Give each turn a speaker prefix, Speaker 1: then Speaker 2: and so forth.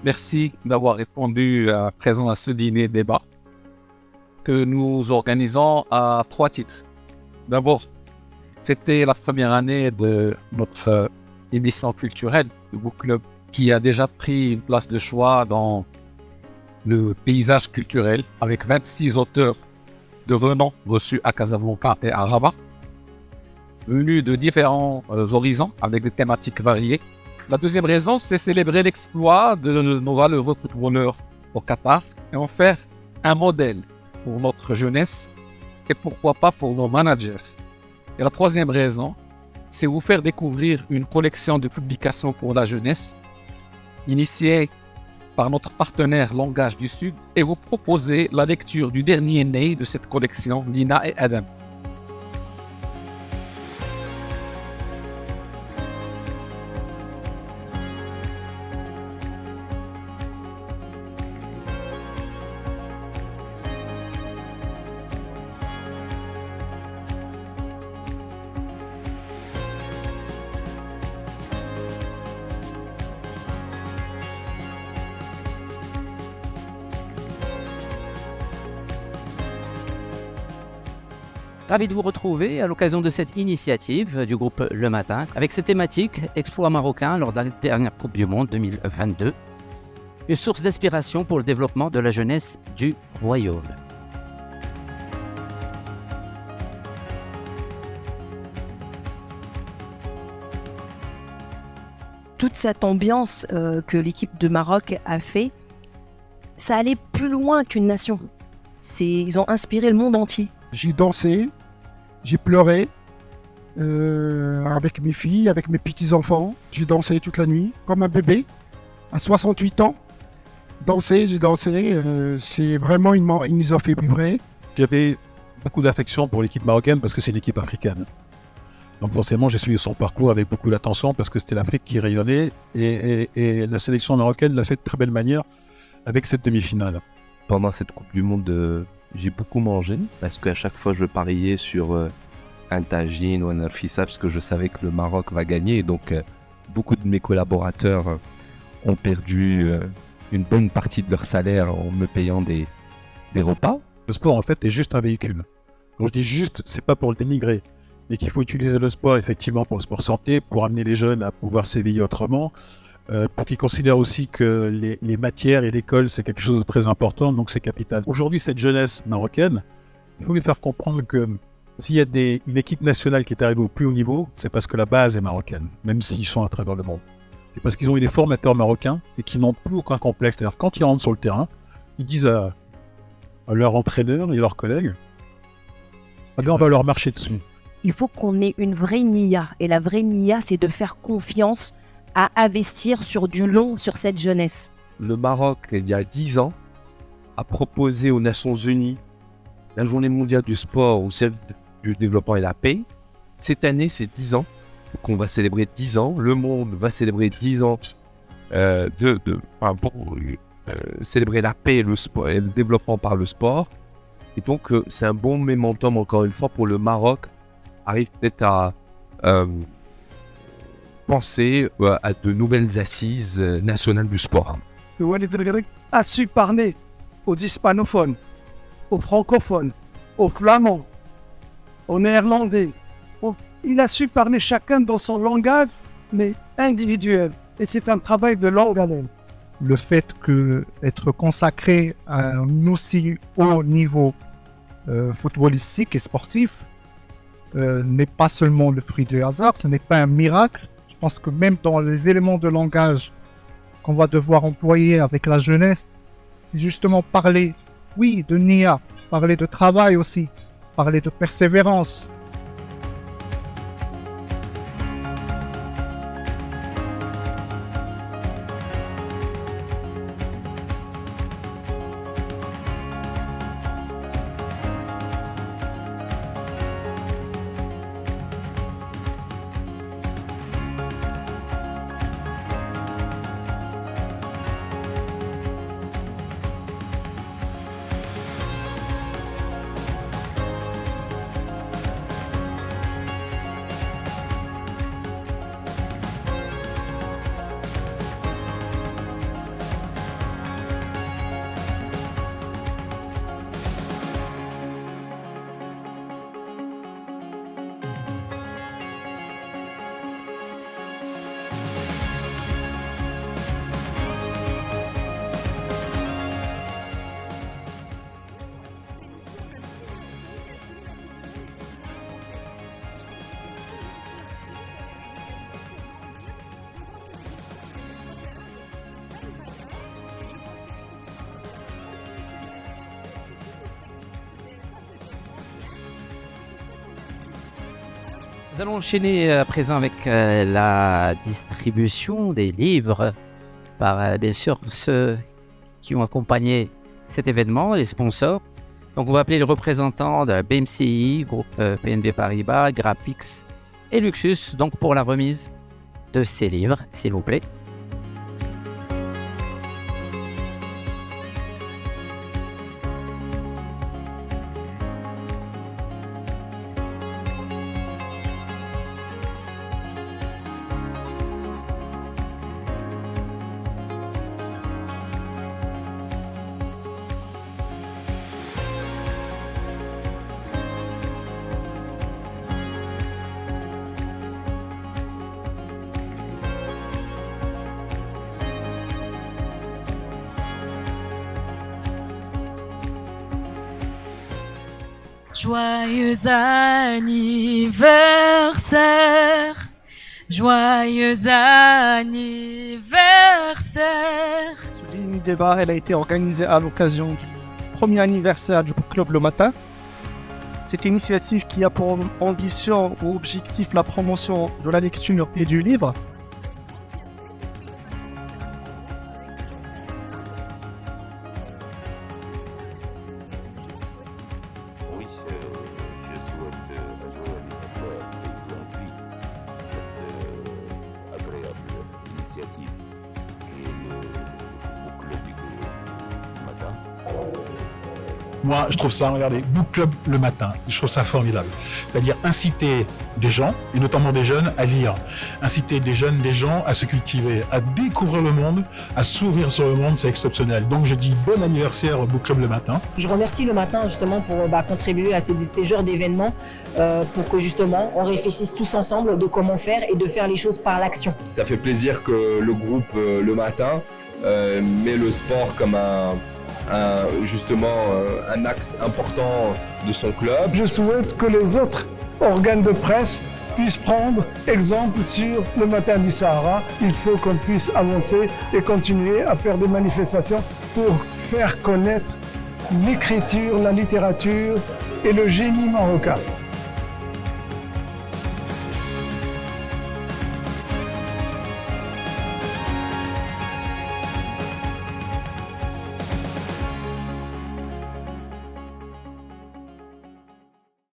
Speaker 1: Merci d'avoir répondu présent à ce dîner débat que nous organisons à 3 titres. D'abord, fêter la première année de notre émission culturelle, le Book Club, qui a déjà pris une place de choix dans le paysage culturel avec 26 auteurs de renom reçus à Casablanca et à Rabat, venus de différents horizons avec des thématiques variées. La deuxième raison, c'est célébrer l'exploit de nos valeureux footballeurs au Qatar et en faire un modèle pour notre jeunesse et pourquoi pas pour nos managers. Et la troisième raison, c'est vous faire découvrir une collection de publications pour la jeunesse initiée par notre partenaire Langage du Sud et vous proposer la lecture du dernier né de cette collection, Lina et Adam.
Speaker 2: Ravi de vous retrouver à l'occasion de cette initiative du groupe Le Matin avec cette thématique exploit marocain lors de la dernière Coupe du Monde 2022, une source d'inspiration pour le développement de la jeunesse du royaume.
Speaker 3: Toute cette ambiance que l'équipe de Maroc a fait, ça allait plus loin qu'une nation. Ils ont inspiré le monde entier.
Speaker 4: J'ai dansé, j'ai pleuré avec mes filles, avec mes petits-enfants. J'ai dansé toute la nuit, comme un bébé, à 68 ans. J'ai dansé, c'est vraiment, ils nous ont fait vibrer.
Speaker 5: J'avais beaucoup d'affection pour l'équipe marocaine parce que c'est une équipe africaine. Donc forcément, j'ai suivi son parcours avec beaucoup d'attention parce que c'était l'Afrique qui rayonnait et la sélection marocaine l'a fait de très belle manière avec cette demi-finale.
Speaker 6: Pendant cette Coupe du Monde, j'ai beaucoup mangé parce qu'à chaque fois je pariais sur un tagine ou un alfissa parce que je savais que le Maroc va gagner. Et donc beaucoup de mes collaborateurs ont perdu une bonne partie de leur salaire en me payant des repas.
Speaker 5: Le sport en fait est juste un véhicule. Donc je dis juste, c'est pas pour le dénigrer, mais qu'il faut utiliser le sport effectivement pour le sport santé, pour amener les jeunes à pouvoir s'éveiller autrement. Pour qu'ils considèrent aussi que les matières et l'école, c'est quelque chose de très important, donc c'est capital. Aujourd'hui, cette jeunesse marocaine, il faut lui faire comprendre que s'il y a une équipe nationale qui est arrivée au plus haut niveau, c'est parce que la base est marocaine, même s'ils sont à travers le monde. C'est parce qu'ils ont eu des formateurs marocains et qui n'ont plus aucun complexe. C'est-à-dire, quand ils rentrent sur le terrain, ils disent à leur entraîneur et leurs collègues, alors on va leur marcher dessus.
Speaker 3: Il faut qu'on ait une vraie niya. Et la vraie niya, c'est de faire confiance à investir sur du long sur cette jeunesse.
Speaker 6: Le Maroc, il y a 10 ans, a proposé aux Nations Unies la journée mondiale du sport au service du développement et la paix. Cette année, c'est 10 ans qu'on va célébrer 10 ans. Le monde va célébrer 10 ans célébrer la paix et le sport, et le développement par le sport. Et donc, c'est un bon momentum, encore une fois, pour le Maroc. Arrive peut-être à penser à de nouvelles assises nationales du sport.
Speaker 7: Le Walid Regragui a su parler aux hispanophones, aux francophones, aux flamands, aux néerlandais. Il a su parler chacun dans son langage, mais individuel. Et c'est un travail de longue haleine.
Speaker 4: Le fait qu'être consacré à un aussi haut niveau footballistique et sportif n'est pas seulement le fruit du hasard, ce n'est pas un miracle. Je pense que même dans les éléments de langage qu'on va devoir employer avec la jeunesse, c'est justement parler, oui, de Nia, parler de travail aussi, parler de persévérance.
Speaker 2: Nous allons enchaîner à présent avec la distribution des livres par bien sûr ceux qui ont accompagné cet événement, les sponsors. Donc on va appeler les représentants de la BMCI, groupe BNP Paribas, Graphics et Luxus, donc pour la remise de ces livres, s'il vous plaît.
Speaker 8: Joyeux anniversaire, joyeux anniversaire.
Speaker 7: Ce dîner débat, elle a été organisée à l'occasion du premier anniversaire du Club Le Matin. Cette initiative qui a pour ambition ou objectif la promotion de la lecture et du livre.
Speaker 9: Oui, je souhaite un joyeux anniversaire et longue vie à cette agréable initiative qui est le Book Club du matin.
Speaker 5: Moi, je trouve ça, regardez, Book Club le matin, je trouve ça formidable. C'est-à-dire inciter des gens, et notamment des jeunes, à lire. Inciter des jeunes, des gens à se cultiver, à découvrir le monde, à s'ouvrir sur le monde, c'est exceptionnel. Donc je dis bon anniversaire au Book Club le matin.
Speaker 10: Je remercie le matin justement pour contribuer à ces genres d'événements pour que justement on réfléchisse tous ensemble de comment faire et de faire les choses par l'action.
Speaker 11: Ça fait plaisir que le groupe le matin met le sport comme justement un axe important de son club.
Speaker 12: Je souhaite que les autres organes de presse puissent prendre exemple sur le matin du Sahara. Il faut qu'on puisse avancer et continuer à faire des manifestations pour faire connaître l'écriture, la littérature et le génie marocain.